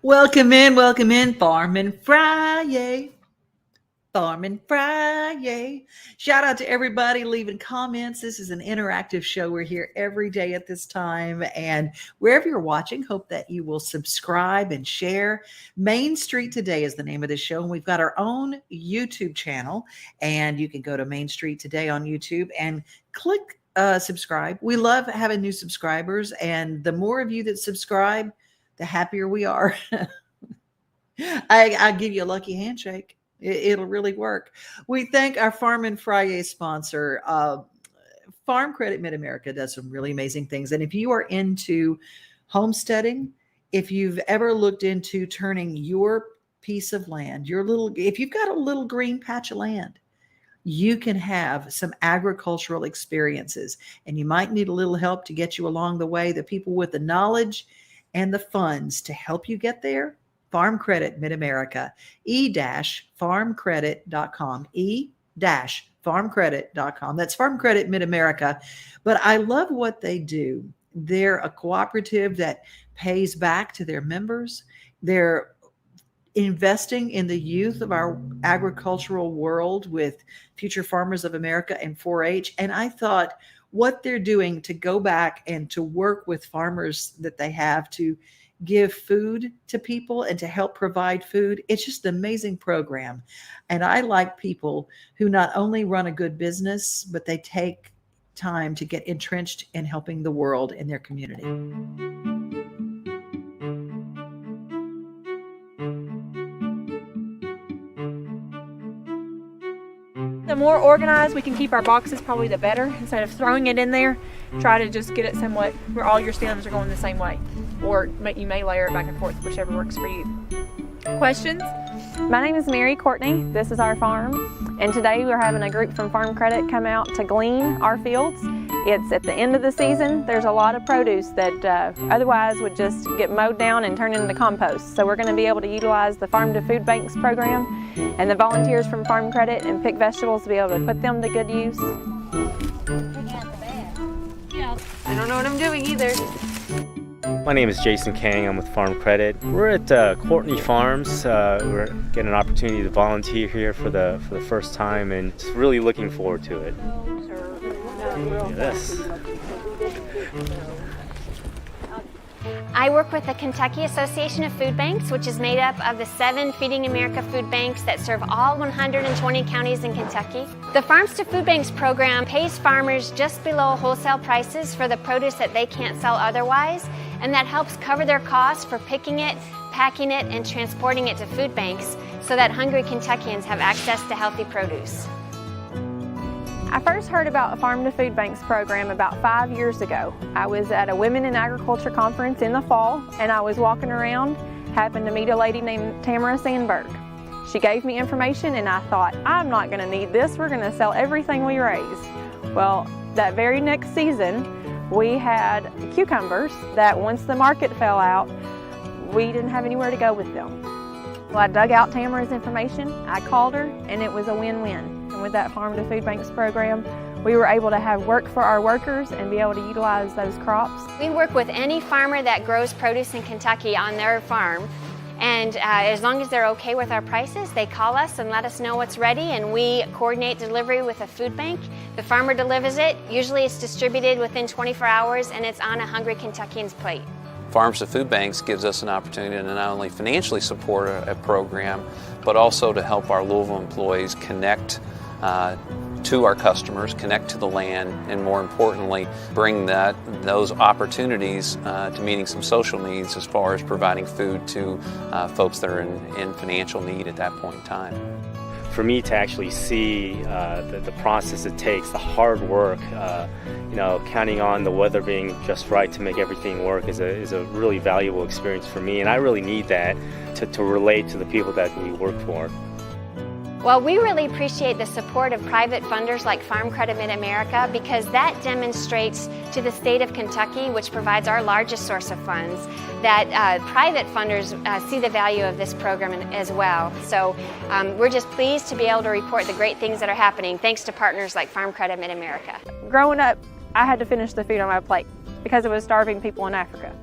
Welcome in, Farmin FriYay. Farmin FriYay. Shout out to everybody leaving comments. This is an interactive show. We're here every day at this time. And wherever you're watching, hope that you will subscribe and share. Main Street Today is the name of the show. And we've got our own YouTube channel. And you can go to Main Street Today on YouTube and click subscribe. We love having new subscribers. And the more of you that subscribe, the happier we are. I'll give you a lucky handshake. It'll really work. We thank our Farmin FriYay sponsor. Farm Credit Mid-America does some really amazing things. And if you are into homesteading, if you've ever looked into turning your piece of land, if you've got a little green patch of land, you can have some agricultural experiences, and you might need a little help to get you along the way. The people with the knowledge and the funds to help you get there, Farm Credit Mid-America, e-farmcredit.com, e-farmcredit.com. That's Farm Credit Mid-America. But I love what they do. They're a cooperative that pays back to their members. They're investing in the youth of our agricultural world with Future Farmers of America and 4-H. And I thought, what they're doing to go back and to work with farmers that they have to give food to people and to help provide food. It's just an amazing program. And I like people who not only run a good business, but they take time to get entrenched in helping the world in their community. The more organized we can keep our boxes, probably the better. Instead of throwing it in there, try to just get it somewhat where all your stems are going the same way. Or you may layer it back and forth, whichever works for you. Questions? My name is Mary Courtney. This is our farm. And today we're having a group from Farm Credit come out to glean our fields. It's at the end of the season. There's a lot of produce that otherwise would just get mowed down and turn into compost. So we're going to be able to utilize the Farm to Food Banks program and the volunteers from Farm Credit and pick vegetables to be able to put them to good use. I don't know what I'm doing either. My name is Jason Kang. I'm with Farm Credit. We're at Courtney Farms. We're getting an opportunity to volunteer here for the first time, and just really looking forward to it. Yes. I work with the Kentucky Association of Food Banks, which is made up of the 7 Feeding America food banks that serve all 120 counties in Kentucky. The Farms to Food Banks program pays farmers just below wholesale prices for the produce that they can't sell otherwise, and that helps cover their costs for picking it, packing it, and transporting it to food banks so that hungry Kentuckians have access to healthy produce. I first heard about the Farm to Food Banks program about 5 years ago. I was at a Women in Agriculture conference in the fall, and I was walking around, happened to meet a lady named Tamara Sandberg. She gave me information, and I thought, I'm not going to need this. We're going to sell everything we raise. Well, that very next season, we had cucumbers that once the market fell out, we didn't have anywhere to go with them. Well, I dug out Tamara's information, I called her, and it was a win-win. And with that Farm to Food Banks program, we were able to have work for our workers and be able to utilize those crops. We work with any farmer that grows produce in Kentucky on their farm, and as long as they're okay with our prices, they call us and let us know what's ready, and we coordinate delivery with a food bank. The farmer delivers it. Usually it's distributed within 24 hours, and it's on a hungry Kentuckian's plate. Farms to Food Banks gives us an opportunity to not only financially support a program, but also to help our Louisville employees connect to our customers, connect to the land, and more importantly, bring those opportunities to meeting some social needs as far as providing food to folks that are in financial need at that point in time. For me to actually see the process it takes, the hard work, counting on the weather being just right to make everything work is a really valuable experience for me, and I really need that to relate to the people that we work for. Well, we really appreciate the support of private funders like Farm Credit Mid-America because that demonstrates to the state of Kentucky, which provides our largest source of funds, that private funders see the value of this program as well. So we're just pleased to be able to report the great things that are happening thanks to partners like Farm Credit Mid-America. Growing up, I had to finish the food on my plate because it was starving people in Africa.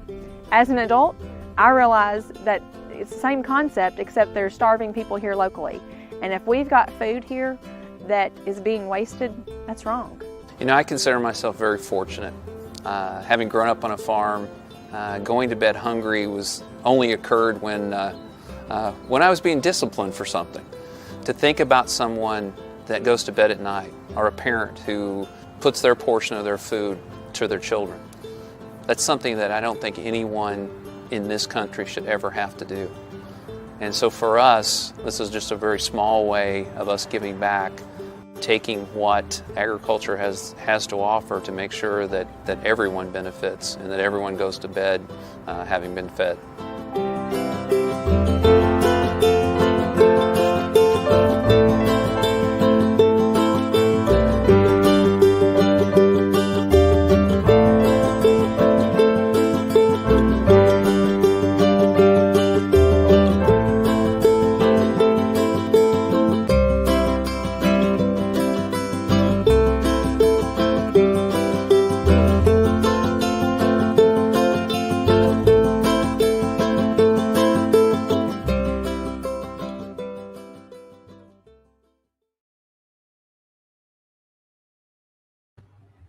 As an adult, I realized that it's the same concept, except they're starving people here locally. And if we've got food here that is being wasted, that's wrong. You know, I consider myself very fortunate. Having grown up on a farm, going to bed hungry only occurred when I was being disciplined for something. To think about someone that goes to bed at night, or a parent who puts their portion of their food to their children, that's something that I don't think anyone in this country should ever have to do. And so for us, this is just a very small way of us giving back, taking what agriculture has to offer to make sure that everyone benefits and that everyone goes to bed having been fed.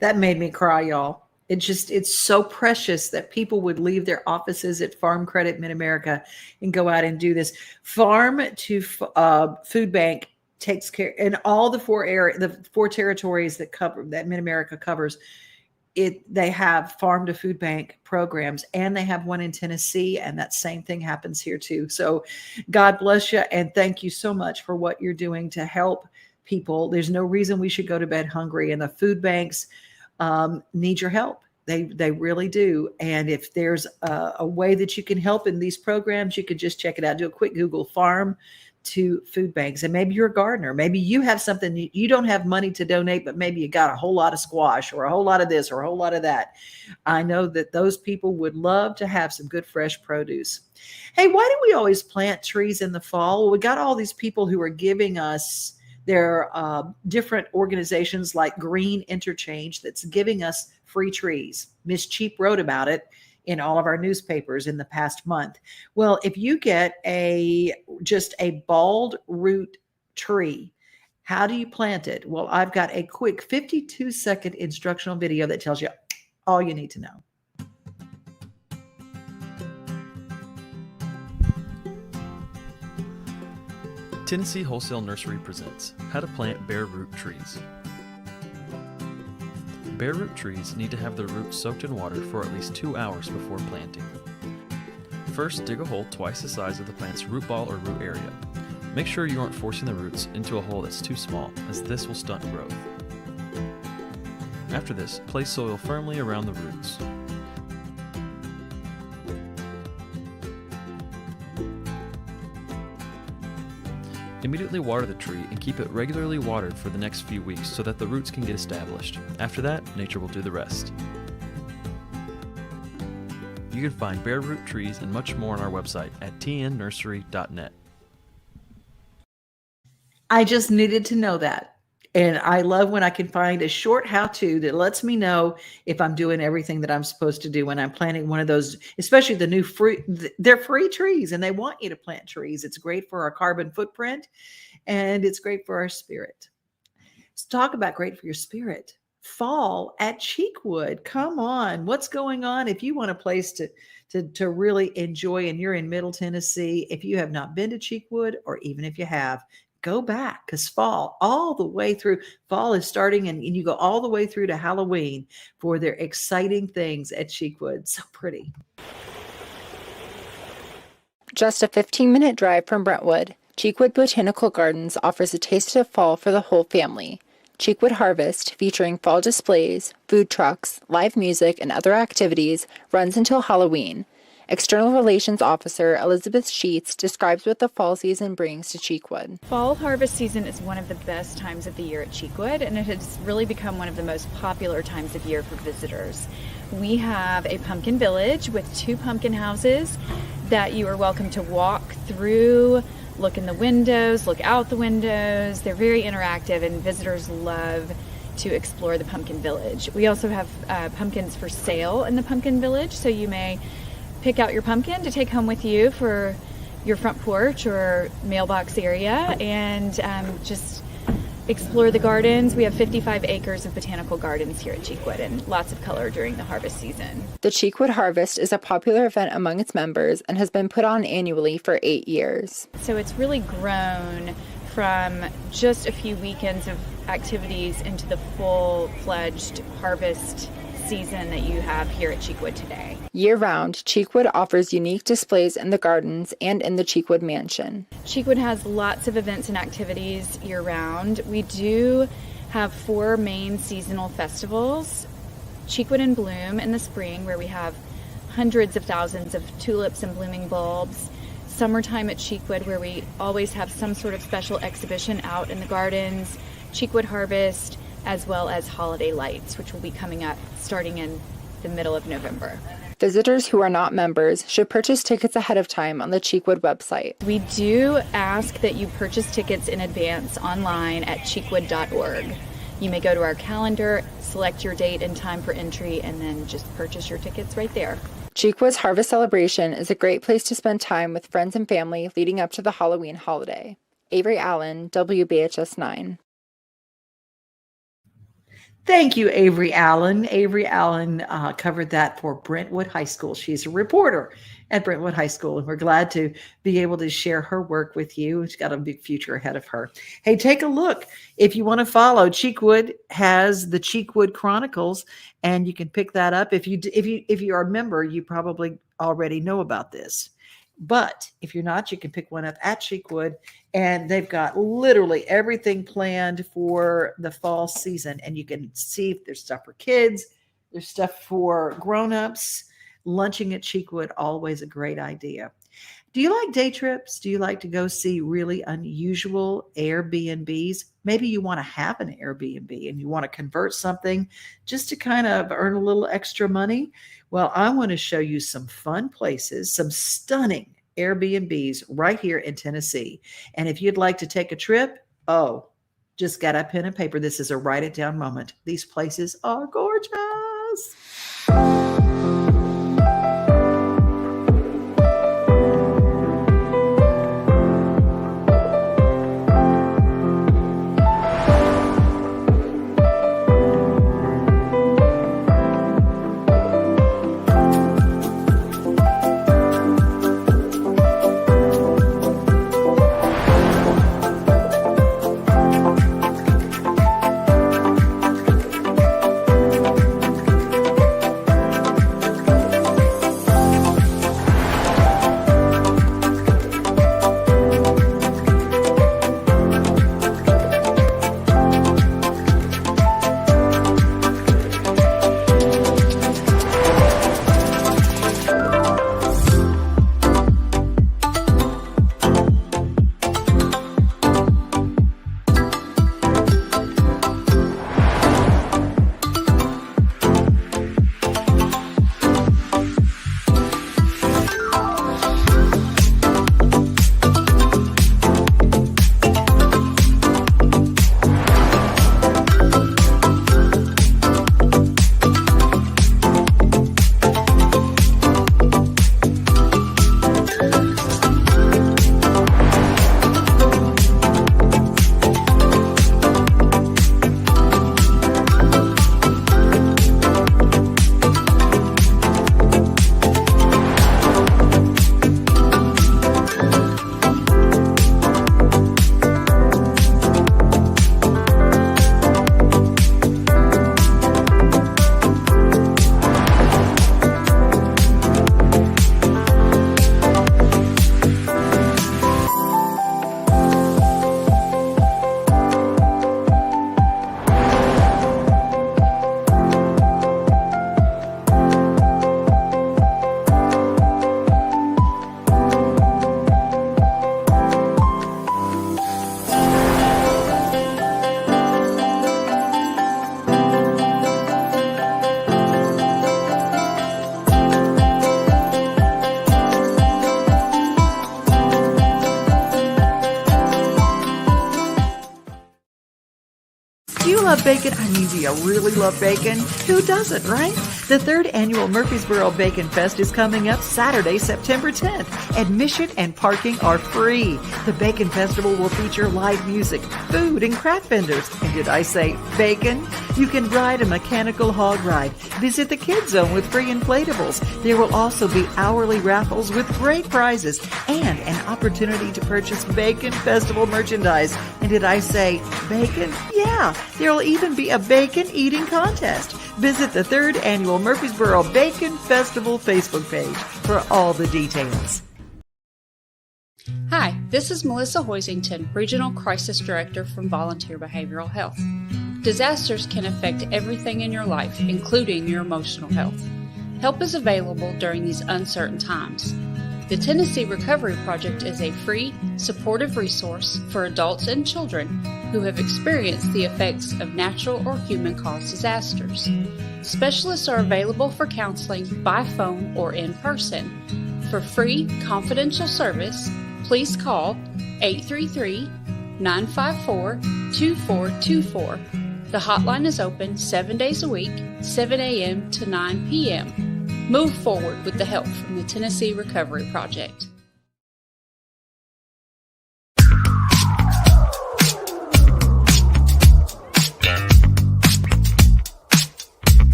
That made me cry, y'all. It's so precious that people would leave their offices at Farm Credit Mid-America and go out and do this. Farm to Food Bank takes care in all the four territories that Mid-America covers. They have Farm to Food Bank programs, and they have one in Tennessee, and that same thing happens here too. So God bless you, and thank you so much for what you're doing to help people. There's no reason we should go to bed hungry, and the food banks need your help. They really do. And if there's a way that you can help in these programs, you could just check it out. Do a quick Google, Farm to Food Banks. And maybe you're a gardener. Maybe you have something, you don't have money to donate, but maybe you got a whole lot of squash or a whole lot of this or a whole lot of that. I know that those people would love to have some good fresh produce. Hey, why do we always plant trees in the fall? Well, we got all these people who are giving us their different organizations like Green Interchange that's giving us free trees. Miss Cheap wrote about it in all of our newspapers in the past month. Well, if you get just a bald root tree, how do you plant it? Well, I've got a quick 52-second instructional video that tells you all you need to know. Tennessee Wholesale Nursery presents How to Plant Bare Root Trees. Bare root trees need to have their roots soaked in water for at least 2 hours before planting. First, dig a hole twice the size of the plant's root ball or root area. Make sure you aren't forcing the roots into a hole that's too small, as this will stunt growth. After this, place soil firmly around the roots. Immediately water the tree and keep it regularly watered for the next few weeks so that the roots can get established. After that, nature will do the rest. You can find bare root trees and much more on our website at tnnursery.net. I just needed to know that. And I love when I can find a short how-to that lets me know if I'm doing everything that I'm supposed to do when I'm planting one of those, especially the new free, they're free trees and they want you to plant trees. It's great for our carbon footprint and it's great for our spirit. Let's talk about great for your spirit. Fall at Cheekwood. Come on. What's going on? If you want a place to really enjoy and you're in Middle Tennessee, if you have not been to Cheekwood, or even if you have, go back, because fall all the way through, fall is starting and you go all the way through to Halloween for their exciting things at Cheekwood. So pretty. Just a 15-minute drive from Brentwood, Cheekwood Botanical Gardens offers a taste of fall for the whole family. Cheekwood Harvest, featuring fall displays, food trucks, live music, and other activities, runs until Halloween. External Relations Officer Elizabeth Sheets describes what the fall season brings to Cheekwood. Fall harvest season is one of the best times of the year at Cheekwood, and it has really become one of the most popular times of year for visitors. We have a pumpkin village with 2 pumpkin houses that you are welcome to walk through, look in the windows, look out the windows. They're very interactive and visitors love to explore the pumpkin village. We also have pumpkins for sale in the pumpkin village, so you may pick out your pumpkin to take home with you for your front porch or mailbox area and just explore the gardens. We have 55 acres of botanical gardens here at Cheekwood and lots of color during the harvest season. The Cheekwood Harvest is a popular event among its members and has been put on annually for 8 years. So it's really grown from just a few weekends of activities into the full-fledged harvest season that you have here at Cheekwood today. Year-round, Cheekwood offers unique displays in the gardens and in the Cheekwood Mansion. Cheekwood has lots of events and activities year-round. We do have 4 main seasonal festivals. Cheekwood in Bloom in the spring, where we have hundreds of thousands of tulips and blooming bulbs. Summertime at Cheekwood, where we always have some sort of special exhibition out in the gardens. Cheekwood Harvest, as well as holiday lights, which will be coming up starting in the middle of November. Visitors who are not members should purchase tickets ahead of time on the Cheekwood website. We do ask that you purchase tickets in advance online at cheekwood.org. You may go to our calendar, select your date and time for entry, and then just purchase your tickets right there. Cheekwood's Harvest Celebration is a great place to spend time with friends and family leading up to the Halloween holiday. Avery Allen, WBHS 9. Thank you, Avery Allen. Avery Allen covered that for Brentwood High School. She's a reporter at Brentwood High School, and we're glad to be able to share her work with you. She's got a big future ahead of her. Hey, take a look. If you want to follow, Cheekwood has the Cheekwood Chronicles, and you can pick that up. If you are a member, you probably already know about this. But if you're not, you can pick one up at Cheekwood, and they've got literally everything planned for the fall season. And you can see if there's stuff for kids, there's stuff for grown-ups. Lunching at Cheekwood, always a great idea. Do you like day trips? Do you like to go see really unusual Airbnbs? Maybe you want to have an Airbnb and you want to convert something just to kind of earn a little extra money. Well, I want to show you some fun places, some stunning Airbnbs right here in Tennessee. And if you'd like to take a trip, just got a pen and paper. This is a write it down moment. These places are gorgeous. Do you love bacon? I mean, do you really love bacon? Who doesn't, right? The third annual Murfreesboro Bacon Fest is coming up Saturday, September 10th. Admission and parking are free. The Bacon Festival will feature live music, food, and craft vendors. And did I say bacon? You can ride a mechanical hog ride, visit the Kids Zone with free inflatables. There will also be hourly raffles with great prizes and an opportunity to purchase Bacon Festival merchandise. And did I say bacon? Yeah, there will even be a bacon eating contest. Visit the third annual Murfreesboro Bacon Festival Facebook page for all the details. Hi, this is Melissa Hoisington, Regional Crisis Director from Volunteer Behavioral Health. Disasters can affect everything in your life, including your emotional health. Help is available during these uncertain times. The Tennessee Recovery Project is a free, supportive resource for adults and children who have experienced the effects of natural or human-caused disasters. Specialists are available for counseling by phone or in person. For free, confidential service, please call 833-954-2424. The hotline is open 7 days a week, 7 a.m. to 9 p.m. Move forward with the help from the Tennessee Recovery Project.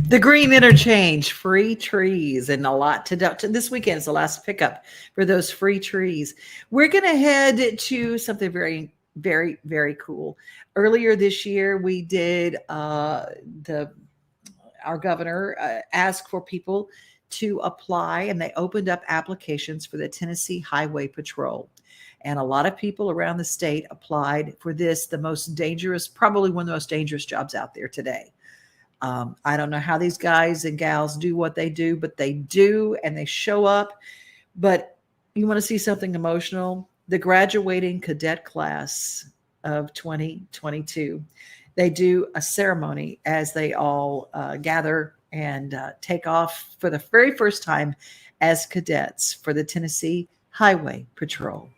The Green Interchange, free trees, and a lot to do. This weekend is the last pickup for those free trees. We're going to head to something very, very, very cool. Earlier this year, we did our governor asked for people to apply, and they opened up applications for the Tennessee Highway Patrol. And a lot of people around the state applied for this, the most dangerous, probably one of the most dangerous jobs out there today. I don't know how these guys and gals do what they do, but they do, and they show up. But you want to see something emotional? The graduating cadet class of 2022, they do a ceremony as they all gather and take off for the very first time as cadets for the Tennessee Highway Patrol.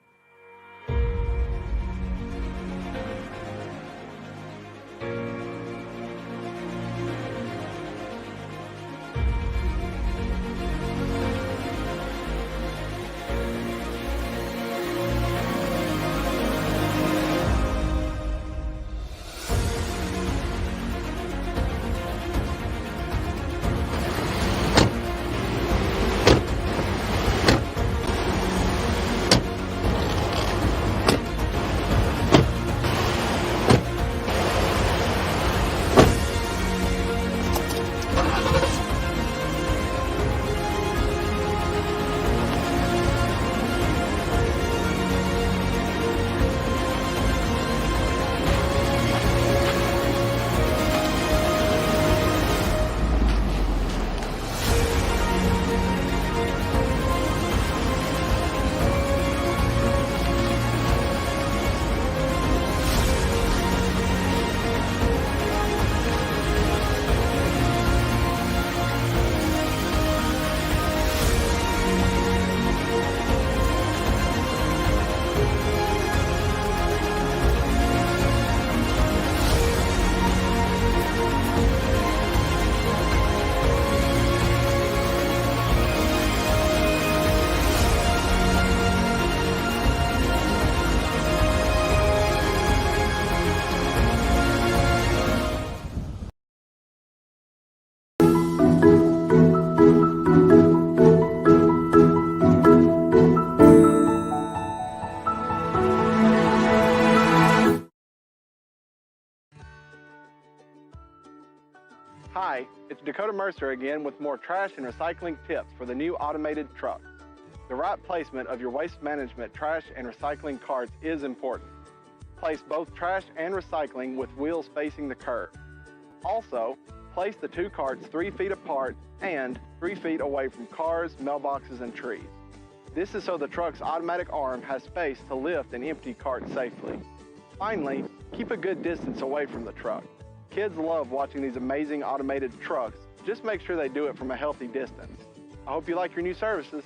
Hi, it's Dakota Mercer again with more trash and recycling tips for the new automated truck. The right placement of your waste management trash and recycling carts is important. place both trash and recycling with wheels facing the curb. Also, place the 2 carts 3 feet apart and 3 feet away from cars, mailboxes, and trees. This is so the truck's automatic arm has space to lift and empty carts safely. Finally, keep a good distance away from the truck. Kids love watching these amazing automated trucks. Just make sure they do it from a healthy distance. I hope you like your new services.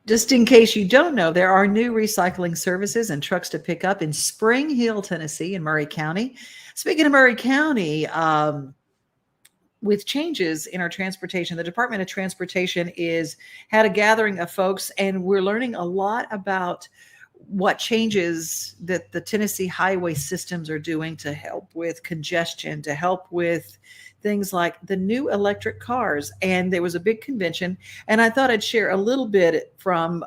Just in case you don't know, there are new recycling services and trucks to pick up in Spring Hill, Tennessee, in Murray County. Speaking of Murray County, with changes in our transportation, the Department of Transportation had a gathering of folks, and we're learning a lot about what changes that the Tennessee highway systems are doing to help with congestion, to help with things like the new electric cars. And there was a big convention, and I thought I'd share a little bit from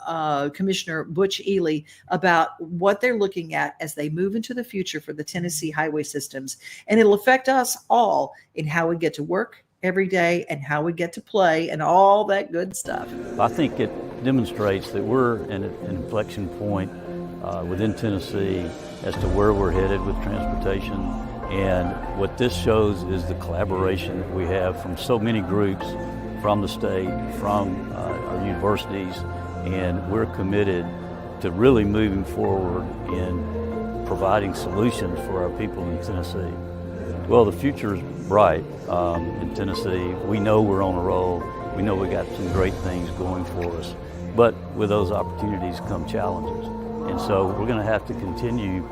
Commissioner Butch Ely about what they're looking at as they move into the future for the Tennessee highway systems. And it'll affect us all in how we get to work every day and how we get to play and all that good stuff. I think it demonstrates that we're at an inflection point within Tennessee as to where we're headed with transportation. And what this shows is the collaboration that we have from so many groups, from the state, from our universities, and we're committed to really moving forward in providing solutions for our people in Tennessee. Well, the future is bright in Tennessee. We know we're on a roll. We know we got some great things going for us. But with those opportunities come challenges. And so we're going to have to continue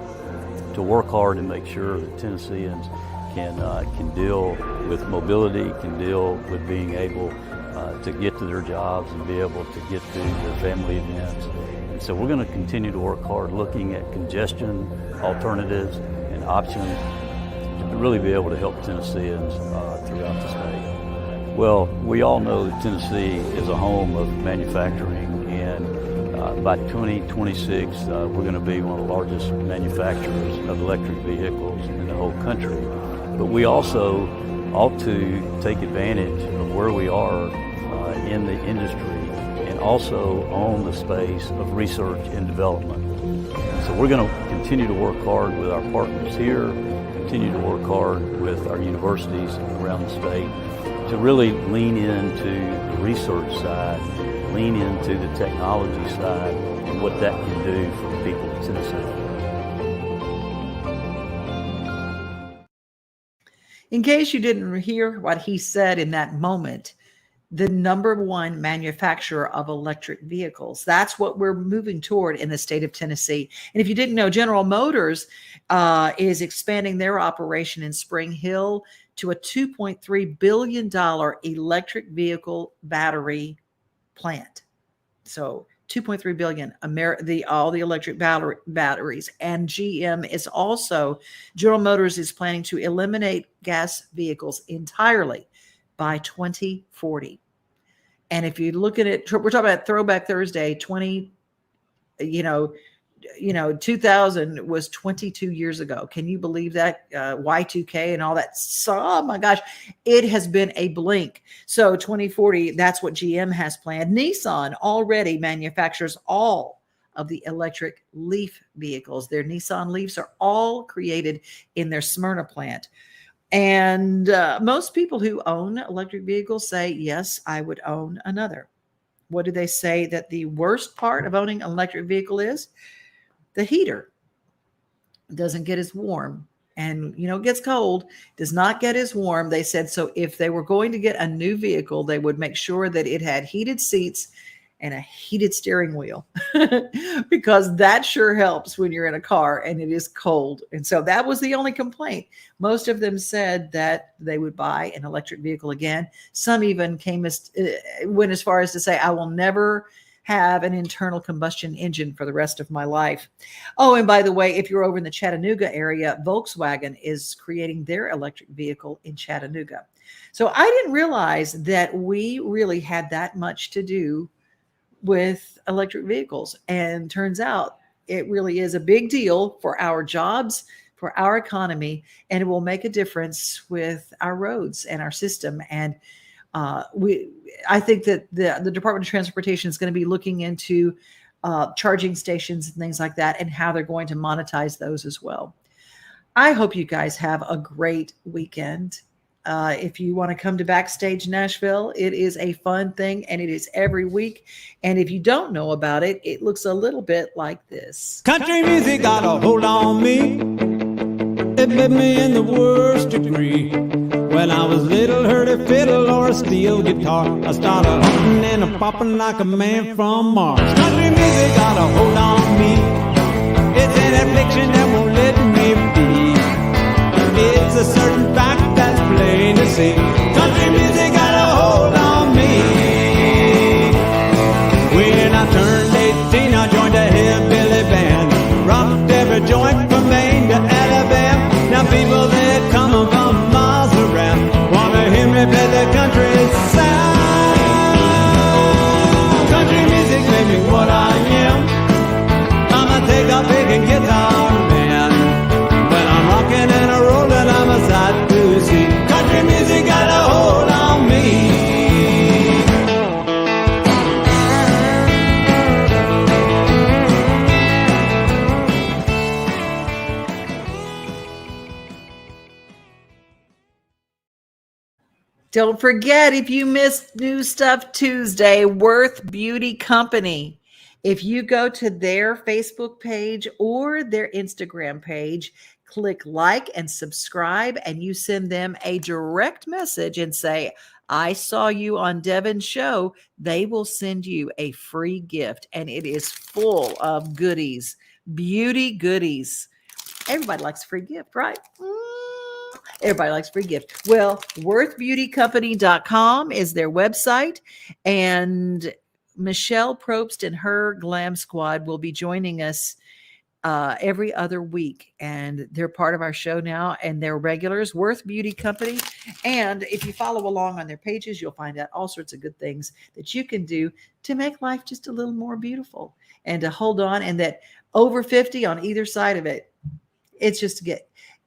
to work hard and make sure that Tennesseans can deal with mobility, can deal with being able to get to their jobs and be able to get to their family events. And so we're going to continue to work hard looking at congestion alternatives and options to really be able to help Tennesseans throughout the state. Well, we all know that Tennessee is a home of manufacturing, and by 2026, we're going to be one of the largest manufacturers of electric vehicles in the whole country. But we also ought to take advantage of where we are in the industry and also own the space of research and development. So we're going to continue to work hard with our partners here, continue to work hard with our universities around the state to really lean into the research side, lean into the technology side, and what that can do for the people of Tennessee. In case you didn't hear what he said in that moment, the #1 manufacturer of electric vehicles. That's what we're moving toward in the state of Tennessee. And if you didn't know, General Motors is expanding their operation in Spring Hill to a $2.3 billion electric vehicle battery plant. So $2.3 billion, all the electric batteries. And GM is also, General Motors is planning to eliminate gas vehicles entirely by 2040. And if you look at it, we're talking about Throwback Thursday, 2000 was 22 years ago. Can you believe that? Y2K and all that. So, oh my gosh, it has been a blink. So 2040, that's what GM has planned. Nissan already manufactures all of the electric Leaf vehicles. Their Nissan Leafs are all created in their Smyrna plant. And most people who own electric vehicles say, yes, I would own another. What do they say that the worst part of owning an electric vehicle is? The heater doesn't get as warm, and it gets cold, does not get as warm. They said, so if they were going to get a new vehicle, they would make sure that it had heated seats and a heated steering wheel, because that sure helps when you're in a car and it is cold. And so that was the only complaint. Most of them said that they would buy an electric vehicle again. Some even went as far as to say, I will never have an internal combustion engine for the rest of my life. Oh, and by the way, if you're over in the Chattanooga area, Volkswagen is creating their electric vehicle in Chattanooga. So I didn't realize that we really had that much to do with electric vehicles. And turns out it really is a big deal for our jobs, for our economy, and it will make a difference with our roads and our system. And I think that the Department of Transportation is going to be looking into charging stations and things like that, and how they're going to monetize those as well. I hope you guys have a great weekend. If you want to come to Backstage Nashville, it is a fun thing, and it is every week. And if you don't know about it, it looks a little bit like this. Country music got a hold on me. It bit me in the worst degree. When I was little, heard a fiddle or a steel guitar, I started hunting and a popping like a man from Mars. Country music got a hold on me. It's an affliction that won't let me be. It's a certain fact that's plain to see. Country music got a hold on me. When I turned 18, I joined a hillbilly band. Rocked every joint from Maine to Alabama. Now people that come from miles around wanna hear me play the country sound. Country music made me what I am. I'ma take a picking guitar man. When I'm rocking and a rolling, I'm a sight to see. Country music got a hold on me. Don't forget, if you missed New Stuff Tuesday, Worth Beauty Company. If you go to their Facebook page or their Instagram page, click like and subscribe, and you send them a direct message and say, I saw you on Devin's show, they will send you a free gift. And it is full of goodies, beauty goodies. Everybody likes a free gift, right? Everybody likes free gift. Well, worthbeautycompany.com is their website, and Michelle Probst and her Glam Squad will be joining us every other week, and they're part of our show now, and they're regulars. Worth Beauty Company. And if you follow along on their pages, you'll find out all sorts of good things that you can do to make life just a little more beautiful and to hold on. And that over 50 on either side of it, it's just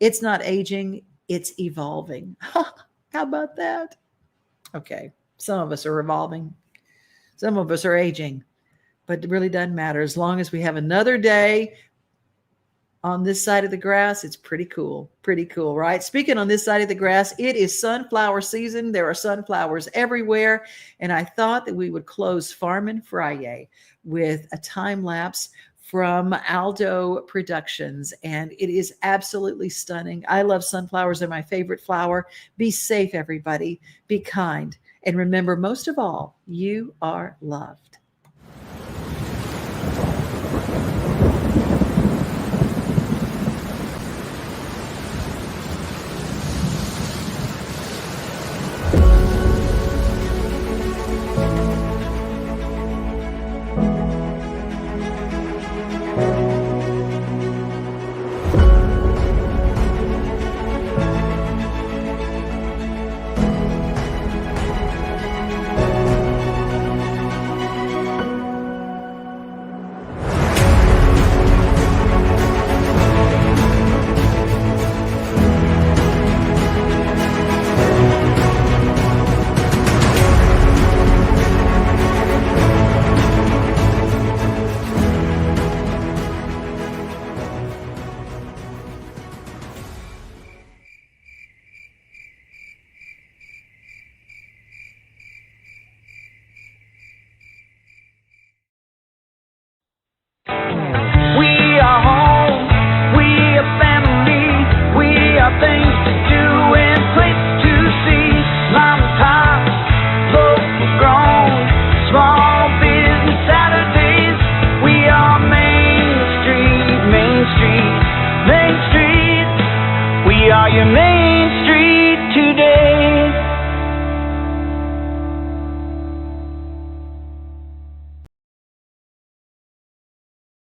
it's not aging, it's evolving. How about that? Okay. Some of us are evolving. Some of us are aging, but it really doesn't matter. As long as we have another day on this side of the grass, it's pretty cool. Pretty cool, right? Speaking on this side of the grass, it is sunflower season. There are sunflowers everywhere. And I thought that we would close Farmin FriYay with a time lapse from Aldo Productions, and it is absolutely stunning. I love sunflowers. They're my favorite flower. Be safe, everybody. Be kind. And remember, most of all, you are loved. Main Street today.